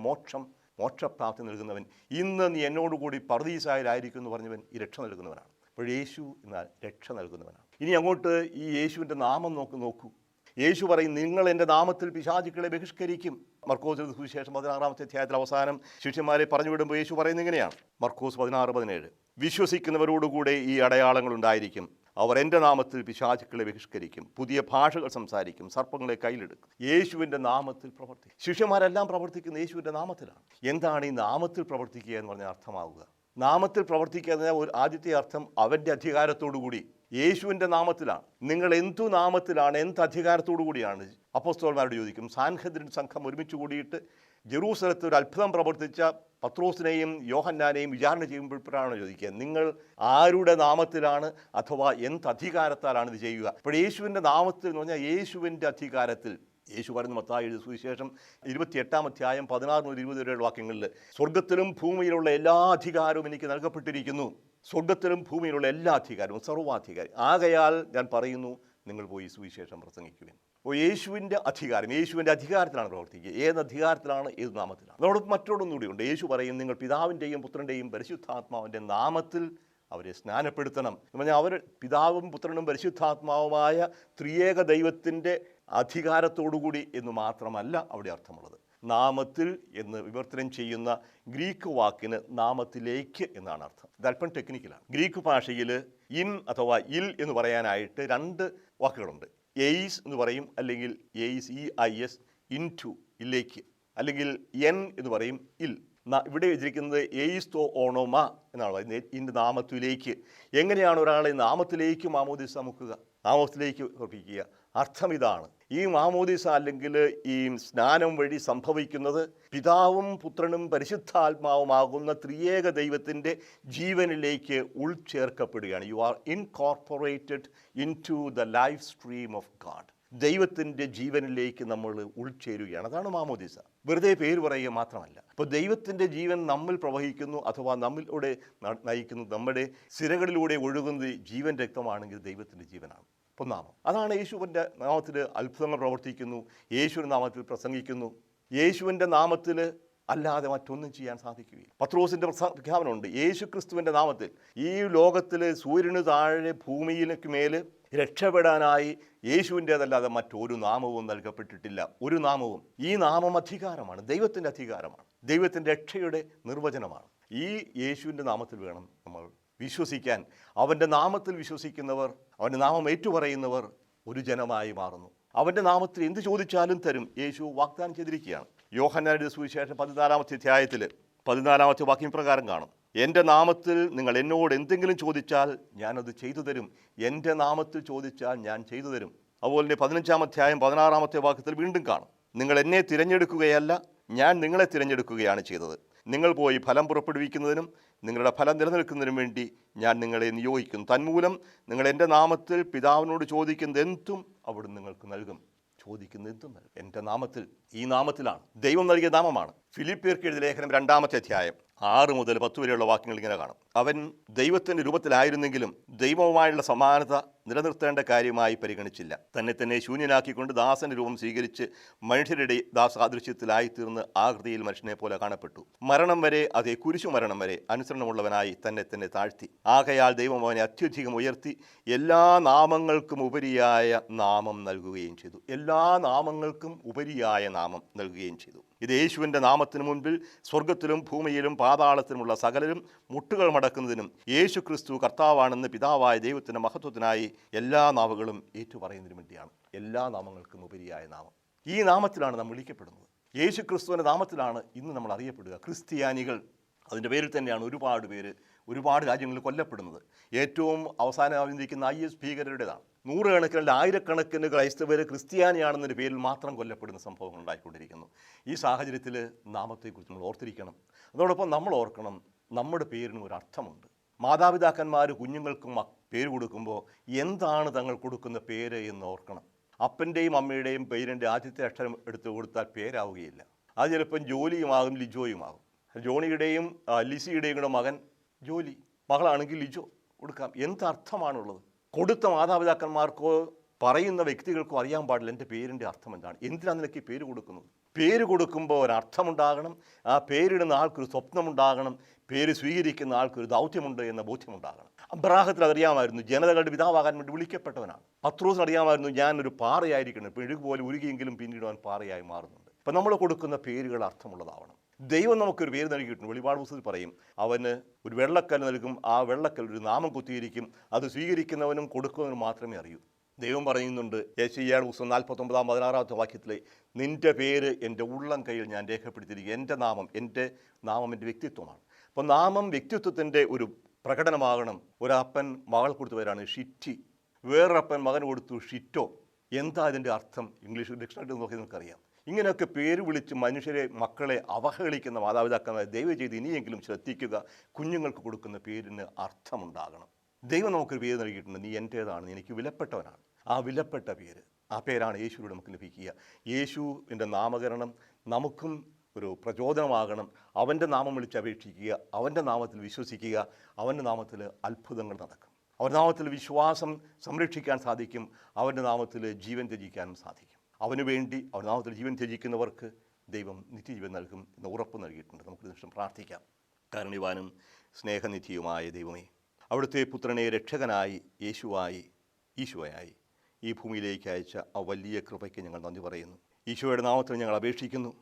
മോക്ഷപ്രാപ്തി നൽകുന്നവൻ, ഇന്ന് നീ എന്നോടുകൂടി പർദീസായിലായിരിക്കും എന്ന് പറഞ്ഞവൻ ഈ രക്ഷ നൽകുന്നവനാണ്. അപ്പോൾ യേശു എന്നാൽ രക്ഷ നൽകുന്നവനാണ്. ഇനി അങ്ങോട്ട് ഈ യേശുവിൻ്റെ നാമം നോക്കൂ. യേശു പറയും, നിങ്ങൾ എൻ്റെ നാമത്തിൽ പിശാചുക്കളെ ബഹിഷ്കരിക്കും. മർക്കോസ് സുവിശേഷം 16-ാമത്തെ അധ്യായത്തിൽ അവസാനം ശിഷ്യന്മാരെ പറഞ്ഞു വിടുമ്പോൾ യേശു പറയുന്നത് ഇങ്ങനെയാണ്, മർക്കോസ് 16:17, വിശ്വസിക്കുന്നവരോടുകൂടെ ഈ അടയാളങ്ങൾ ഉണ്ടായിരിക്കും. അവർ എൻ്റെ നാമത്തിൽ പിശാചുക്കളെ ബഹിഷ്കരിക്കും, പുതിയ ഭാഷകൾ സംസാരിക്കും, സർപ്പങ്ങളെ കയ്യിലെടുക്കും. യേശുവിൻ്റെ നാമത്തിൽ പ്രവർത്തിക്കും. ശിഷ്യന്മാരെല്ലാം പ്രവർത്തിക്കുന്ന യേശുവിൻ്റെ നാമത്തിലാണ്. എന്താണ് ഈ നാമത്തിൽ പ്രവർത്തിക്കുക എന്ന് പറഞ്ഞാൽ അർത്ഥമാവുക? നാമത്തിൽ പ്രവർത്തിക്കുക എന്ന ഒരു ആദ്യത്തെ അർത്ഥം അവൻ്റെ അധികാരത്തോടു കൂടി, യേശുവിൻ്റെ നാമത്തിലാണ്. നിങ്ങൾ എന്തു നാമത്തിലാണ്, എന്ത് അധികാരത്തോടു കൂടിയാണ്? അപ്പോസ്തലന്മാരോട് ചോദിക്കും. സാൻഹദ്രിൻ സംഘം ഒരുമിച്ച് കൂടിയിട്ട് ജെറൂസലത്ത് ഒരു അത്ഭുതം പ്രവർത്തിച്ച പത്രോസിനെയും യോഹന്നാനെയും വിചാരണ ചെയ്യുമ്പോഴാണ് ചോദിക്കുക, നിങ്ങൾ ആരുടെ നാമത്തിലാണ് അഥവാ എന്ത് അധികാരത്താലാണ് ഇത് ചെയ്യുക? അപ്പോൾ യേശുവിൻ്റെ നാമത്തിൽ എന്ന് പറഞ്ഞാൽ യേശുവിൻ്റെ അധികാരത്തിൽ. യേശു പറയുന്ന മത്തായിയുടെ സുവിശേഷം 28-ാം അധ്യായം 16-20 വരെയുള്ള വാക്യങ്ങളിൽ, സ്വർഗത്തിലും ഭൂമിയിലുള്ള എല്ലാ അധികാരവും എനിക്ക് നൽകപ്പെട്ടിരിക്കുന്നു. സ്വർഗത്തിലും ഭൂമിയിലുള്ള എല്ലാ അധികാരവും, സർവ്വാധികാരം. ആകയാൽ ഞാൻ പറയുന്നു, നിങ്ങൾ പോയി സുവിശേഷം പ്രസംഗിക്കുവിൻ. അപ്പോൾ യേശുവിൻ്റെ അധികാരം, യേശുവിൻ്റെ അധികാരത്തിലാണ് പ്രവർത്തിക്കുക. ഏത് അധികാരത്തിലാണ്? ഏത് നാമത്തിലാണ്? അതോടൊപ്പം മറ്റൊന്നും കൂടിയുണ്ട്. യേശു പറയും, നിങ്ങൾ പിതാവിൻ്റെയും പുത്രൻ്റെയും പരിശുദ്ധാത്മാവിൻ്റെ നാമത്തിൽ അവരെ സ്നാനപ്പെടുത്തണം എന്ന് പറഞ്ഞാൽ, അവർ പിതാവും പുത്രനും പരിശുദ്ധാത്മാവുമായ ത്രിയേക ദൈവത്തിൻ്റെ അധികാരത്തോടുകൂടി എന്ന് മാത്രമല്ല അവിടെ അർത്ഥമുള്ളത്. നാമത്തിൽ എന്ന് വിവർത്തനം ചെയ്യുന്ന ഗ്രീക്ക് വാക്കിന് നാമത്തിലേക്ക് എന്നാണ് അർത്ഥം. ഇത് അല്പം ടെക്നിക്കലാണ്. ഗ്രീക്ക് ഭാഷയിൽ ഇൻ അഥവാ ഇൽ എന്ന് പറയാനായിട്ട് രണ്ട് വാക്കുകളുണ്ട്. എയ്സ് എന്ന് പറയും, അല്ലെങ്കിൽ EIS, ഇൻ ടു, ഇല്ലേക്ക്, അല്ലെങ്കിൽ എൻ എന്ന് പറയും, ഇൽ. ഇവിടെ വെച്ചിരിക്കുന്നത് എയ്സ്തോ ഓണോമ എന്നാണ് പറയുന്നത്, ഇൻ്റെ നാമത്തിലേക്ക്. എങ്ങനെയാണ് ഒരാളെ നാമത്തിലേക്ക് മാമോദിസ മുക്കുക, നാമത്തിലേക്ക് ഉറപ്പിക്കുക? അർത്ഥം ഇതാണ്. ഈ മാമോദിസ അല്ലെങ്കിൽ ഈ സ്നാനം വഴി സംഭവിക്കുന്നത് പിതാവും പുത്രനും പരിശുദ്ധാത്മാവുമാകുന്ന ത്രിയേക ദൈവത്തിൻ്റെ ജീവനിലേക്ക് ഉൾച്ചേർക്കപ്പെടുകയാണ്. You are incorporated into the life stream of God. ദൈവത്തിൻ്റെ ജീവനിലേക്ക് നമ്മൾ ഉൾച്ചേരുകയാണ്. അതാണ് മാമോദിസ. വെറുതെ പേര് പറയുക മാത്രമല്ല. അപ്പോൾ ദൈവത്തിൻ്റെ ജീവൻ നമ്മിൽ പ്രവഹിക്കുന്നു, അഥവാ നമ്മിലൂടെ നയിക്കുന്നു. നമ്മുടെ സിരകളിലൂടെ ഒഴുകുന്നത് ജീവൻ രക്തമാണെങ്കിൽ ദൈവത്തിൻ്റെ ജീവനാണ്. അപ്പോൾ നാമം, അതാണ് യേശുവിൻ്റെ നാമത്തിൽ അത്ഭുതങ്ങൾ പ്രവർത്തിക്കുന്നു, യേശുവിൻ്റെ നാമത്തിൽ പ്രസംഗിക്കുന്നു. യേശുവിൻ്റെ നാമത്തിൽ അല്ലാതെ മറ്റൊന്നും ചെയ്യാൻ സാധിക്കുകയില്ല. പത്രോസിൻ്റെ പ്രഖ്യാപനമുണ്ട്, യേശു ക്രിസ്തുവിൻ്റെ നാമത്തിൽ ഈ ലോകത്തിൽ സൂര്യന് താഴെ ഭൂമിയിലേക്ക് മേൽ രക്ഷപ്പെടാനായി യേശുവിൻ്റേതല്ലാതെ മറ്റൊരു നാമവും നൽകപ്പെട്ടിട്ടില്ല. ഒരു നാമവും. ഈ നാമം അധികാരമാണ്, ദൈവത്തിൻ്റെ അധികാരമാണ്, ദൈവത്തിൻ്റെ രക്ഷയുടെ നിർവചനമാണ്. ഈ യേശുവിൻ്റെ നാമത്തിൽ വേണം നമ്മൾ വിശ്വസിക്കാൻ. അവൻ്റെ നാമത്തിൽ വിശ്വസിക്കുന്നവർ, അവൻ്റെ നാമം ഏറ്റുപറയുന്നവർ ഒരു ജനമായി മാറുന്നു. അവൻ്റെ നാമത്തിൽ എന്ത് ചോദിച്ചാലും തരും. യേശു വാഗ്ദാനം ചെയ്തിരിക്കുകയാണ്. യോഹന്നാന്റെ സുവിശേഷം 14-ാമത്തെ അധ്യായത്തിൽ 14-ാമത്തെ വാക്യം പ്രകാരം കാണും, എൻ്റെ നാമത്തിൽ നിങ്ങൾ എന്നോട് എന്തെങ്കിലും ചോദിച്ചാൽ ഞാനത് ചെയ്തു തരും. എൻ്റെ നാമത്തിൽ ചോദിച്ചാൽ ഞാൻ ചെയ്തു തരും. അതുപോലെ തന്നെ 15-ാം അധ്യായം 16-ാമത്തെ വാക്യത്തിൽ വീണ്ടും കാണും, നിങ്ങൾ എന്നെ തിരഞ്ഞെടുക്കുകയല്ല, ഞാൻ നിങ്ങളെ തിരഞ്ഞെടുക്കുകയാണ് ചെയ്തത്. നിങ്ങൾ പോയി ഫലം പുറപ്പെടുവിക്കുന്നതിനും നിങ്ങളുടെ ഫലം നിലനിൽക്കുന്നതിനും വേണ്ടി ഞാൻ നിങ്ങളെ നിയോഗിക്കുന്നു. തന്മൂലം നിങ്ങൾ എൻ്റെ നാമത്തിൽ പിതാവിനോട് ചോദിക്കുന്നത് എന്തും അവിടുന്ന് നിങ്ങൾക്ക് നൽകും. ചോദിക്കുന്നത് എന്തും നൽകും. എൻ്റെ നാമത്തിൽ, ഈ നാമത്തിലാണ്. ദൈവം നൽകിയ നാമമാണ്. ഫിലിപ്പിയർക്ക് എഴുതിയ ലേഖനം 2-ാമത്തെ അധ്യായം 6 മുതൽ 10 വരെയുള്ള വാക്യങ്ങൾ ഇങ്ങനെ കാണാം. അവൻ ദൈവത്തിൻ്റെ രൂപത്തിലായിരുന്നെങ്കിലും ദൈവവുമായുള്ള സമാനത നിലനിർത്തേണ്ട കാര്യമായി പരിഗണിച്ചില്ല. തന്നെ തന്നെ ശൂന്യനാക്കിക്കൊണ്ട് ദാസന്റെ രൂപം സ്വീകരിച്ച് മനുഷ്യരുടെ ദാസാദൃശ്യത്തിലായിത്തീർന്ന് ആകൃതിയിൽ മനുഷ്യനെ പോലെ കാണപ്പെട്ടു. മരണം വരെ, അതേ കുരിശു മരണം വരെ അനുസരണമുള്ളവനായി തന്നെ തന്നെ താഴ്ത്തി. ആകയാൽ ദൈവം അവനെ അത്യധികം ഉയർത്തി എല്ലാ നാമങ്ങൾക്കും ഉപരിയായ നാമം നൽകുകയും ചെയ്തു. എല്ലാ നാമങ്ങൾക്കും ഉപരിയായ നാമം നൽകുകയും ചെയ്തു. ഇത് യേശുവിൻ്റെ നാമത്തിന് മുൻപിൽ സ്വർഗത്തിലും ഭൂമിയിലും പാതാളത്തിലുമുള്ള സകലരും മുട്ടുകൾ മടക്കുന്നതിനും യേശു ക്രിസ്തു കർത്താവാണെന്ന് പിതാവായ ദൈവത്തിൻ്റെ മഹത്വത്തിനായി എല്ലാ നാവുകളും ഏറ്റുപറയുന്നതിനും വേണ്ടിയാണ്. എല്ലാ നാമങ്ങൾക്കും ഉപരിയായ നാമം. ഈ നാമത്തിലാണ് നാം വിളിക്കപ്പെടുന്നത്. യേശു ക്രിസ്തുവിൻ്റെ നാമത്തിലാണ് ഇന്ന് നമ്മൾ അറിയപ്പെടുക. ക്രിസ്ത്യാനികൾ, അതിൻ്റെ പേരിൽ തന്നെയാണ് ഒരുപാട് പേര് ഒരുപാട് രാജ്യങ്ങളിൽ കൊല്ലപ്പെടുന്നത്. ഏറ്റവും അവസാനം ആയിരിക്കുന്ന IS ഭീകരരുടേതാണ്. നൂറുകണക്കിന് ആയിരക്കണക്കിന് ക്രൈസ്തവർ ക്രിസ്ത്യാനിയാണെന്നൊരു പേരിൽ മാത്രം കൊല്ലപ്പെടുന്ന സംഭവങ്ങൾ ഉണ്ടായിക്കൊണ്ടിരിക്കുന്നു. ഈ സാഹചര്യത്തിൽ നാമത്തെക്കുറിച്ച് നമ്മൾ ഓർത്തിരിക്കണം. അതോടൊപ്പം നമ്മൾ ഓർക്കണം, നമ്മുടെ പേരിന് ഒരു അർത്ഥമുണ്ട്. മാതാപിതാക്കന്മാർ കുഞ്ഞുങ്ങൾക്ക് പേര് കൊടുക്കുമ്പോൾ എന്താണ് തങ്ങൾ കൊടുക്കുന്ന പേര് എന്ന് ഓർക്കണം. അപ്പൻ്റെയും അമ്മയുടെയും പേരിൻ്റെ ആദ്യത്തെ അക്ഷരം എടുത്തു കൊടുത്താൽ പേരാവുകയില്ല. അത് ചിലപ്പം ജോലിയുമാകും, ലിജോയുമാകും. ജോണിയുടെയും ലിസിയുടെയും കൂടെ മകൻ ജോലി, മകളാണെങ്കിൽ ലിജോ കൊടുക്കാം. എന്തർത്ഥമാണുള്ളത്? കൊടുത്ത മാതാപിതാക്കന്മാർക്കോ പറയുന്ന വ്യക്തികൾക്കോ അറിയാൻ പാടില്ല എൻ്റെ പേരിൻ്റെ അർത്ഥം എന്താണ്, എന്തിനാണ് നിനക്ക് ഈ പേര് കൊടുക്കുന്നത്. പേര് കൊടുക്കുമ്പോൾ ഒരർത്ഥമുണ്ടാകണം. ആ പേരിടുന്ന ആൾക്കൊരു സ്വപ്നമുണ്ടാകണം. പേര് സ്വീകരിക്കുന്ന ആൾക്കൊരു ദൗത്യമുണ്ട് എന്ന ബോധ്യമുണ്ടാകണം. അബ്രാഹത്തിൽ അതറിയാമായിരുന്നു, ജനതകളുടെ പിതാവാകാൻ വേണ്ടി വിളിക്കപ്പെട്ടവനാണ്. പത്രോസിന് അറിയാമായിരുന്നു, ഞാനൊരു പാറയായിരിക്കണം. ഇപ്പോൾ ഇഴുകുപോലെ ഉരുകിയെങ്കിലും പിന്നീട് അവൻ പാറയായി മാറുന്നുണ്ട്. അപ്പം നമ്മൾ കൊടുക്കുന്ന പേരുകൾ അർത്ഥമുള്ളതാവണം. ദൈവം നമുക്കൊരു പേര് നൽകിയിട്ടുണ്ട്. വെളിപാട് പുസ്തകത്തിൽ പറയും, അവന് ഒരു വെള്ളക്കല്ല് നൽകും, ആ വെള്ളക്കല്ല് ഒരു നാമം കുത്തിയിരിക്കും, അത് സ്വീകരിക്കുന്നവനും കൊടുക്കുന്നവനും മാത്രമേ അറിയൂ. ദൈവം പറയുന്നുണ്ട് യെശയ്യായുടെ പുസ്തകം 49-16 വാക്യത്തിലെ, നിൻ്റെ പേര് എൻ്റെ ഉള്ളം കയ്യിൽ ഞാൻ രേഖപ്പെടുത്തിയിരിക്കുക. എൻ്റെ നാമം എൻ്റെ വ്യക്തിത്വമാണ്. അപ്പോൾ നാമം വ്യക്തിത്വത്തിൻ്റെ ഒരു പ്രകടനമാകണം. ഒരപ്പൻ മകൾ കൊടുത്തു പേരാണ് ഷിറ്റി, വേറൊരപ്പൻ മകൻ കൊടുത്തു ഷിറ്റോ. എന്താ ഇതിൻ്റെ അർത്ഥം? ഇംഗ്ലീഷ് ഡിക്ഷണറി നോക്കി നിങ്ങൾക്കറിയാം. ഇങ്ങനെയൊക്കെ പേര് വിളിച്ച് മക്കളെ അവഹേളിക്കുന്ന മാതാപിതാക്കന്മാരെ ദയവ് ചെയ്ത് ഇനിയെങ്കിലും ശ്രദ്ധിക്കുക. കുഞ്ഞുങ്ങൾക്ക് കൊടുക്കുന്ന പേരിന് അർത്ഥമുണ്ടാകണം. ദൈവം നമുക്കൊരു പേര് നൽകിയിട്ടുണ്ട്, നീ എൻ്റേതാണ്, നീ എനിക്ക് വിലപ്പെട്ടവനാണ്. ആ വിലപ്പെട്ട പേര്, ആ പേരാണ് യേശുവിലൂടെ നമുക്ക് ലഭിക്കുക. യേശുവിൻ്റെ നാമകരണം നമുക്കും ഒരു പ്രചോദനമാകണം. അവൻ്റെ നാമം വിളിച്ച് അപേക്ഷിക്കുക, അവൻ്റെ നാമത്തിൽ വിശ്വസിക്കുക. അവൻ്റെ നാമത്തിൽ അത്ഭുതങ്ങൾ നടക്കും. അവൻ്റെ നാമത്തിൽ വിശ്വാസം സംരക്ഷിക്കാൻ സാധിക്കും. അവൻ്റെ നാമത്തിൽ ജീവൻ ത്യജിക്കാനും സാധിക്കും. അവന് വേണ്ടി അവൻ്റെ നാമത്തിൽ ജീവൻ ത്യജിക്കുന്നവർക്ക് ദൈവം നിത്യജീവൻ നൽകും എന്ന ഉറപ്പ് നൽകിയിട്ടുണ്ട്. നമുക്ക് നിമിഷം പ്രാർത്ഥിക്കാം. കാരുണ്യവാനും സ്നേഹനിധിയുമായ ദൈവമേ, അവിടുത്തെ പുത്രനെ രക്ഷകനായി ഈശോയായി ഈ ഭൂമിയിലേക്ക് അയച്ച ആ വലിയ കൃപയ്ക്ക് ഞങ്ങൾ നന്ദി പറയുന്നു. ഈശോയുടെ നാമത്തിൽ ഞങ്ങൾ അപേക്ഷിക്കുന്നു.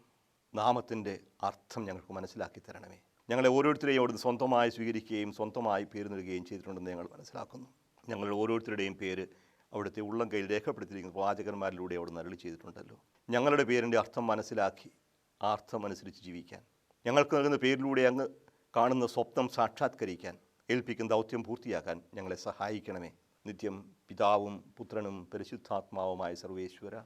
നാമത്തിൻ്റെ അർത്ഥം ഞങ്ങൾക്ക് മനസ്സിലാക്കി തരണമേ. ഞങ്ങളെ ഓരോരുത്തരെയും അവിടുന്ന് സ്വന്തമായി സ്വീകരിക്കുകയും സ്വന്തമായി പേര് നൽകുകയും ചെയ്തിട്ടുണ്ടെന്ന് ഞങ്ങൾ മനസ്സിലാക്കുന്നു. ഞങ്ങളുടെ ഓരോരുത്തരുടെയും പേര് അവിടുത്തെ ഉള്ളം കയ്യിൽ രേഖപ്പെടുത്തിയിരിക്കുന്ന പ്രവാചകന്മാരിലൂടെ അവിടുന്ന് അരുളി ചെയ്തിട്ടുണ്ടല്ലോ. ഞങ്ങളുടെ പേരിൻ്റെ അർത്ഥം മനസ്സിലാക്കി ആ അർത്ഥം അനുസരിച്ച് ജീവിക്കാൻ, ഞങ്ങൾക്ക് നൽകുന്ന പേരിലൂടെ അങ്ങ് കാണുന്ന സ്വപ്നം സാക്ഷാത്കരിക്കാൻ, ഏൽപ്പിക്കുന്ന ദൗത്യം പൂർത്തിയാക്കാൻ ഞങ്ങളെ സഹായിക്കണമേ. നിത്യം പിതാവും പുത്രനും പരിശുദ്ധാത്മാവുമായ സർവേശ്വര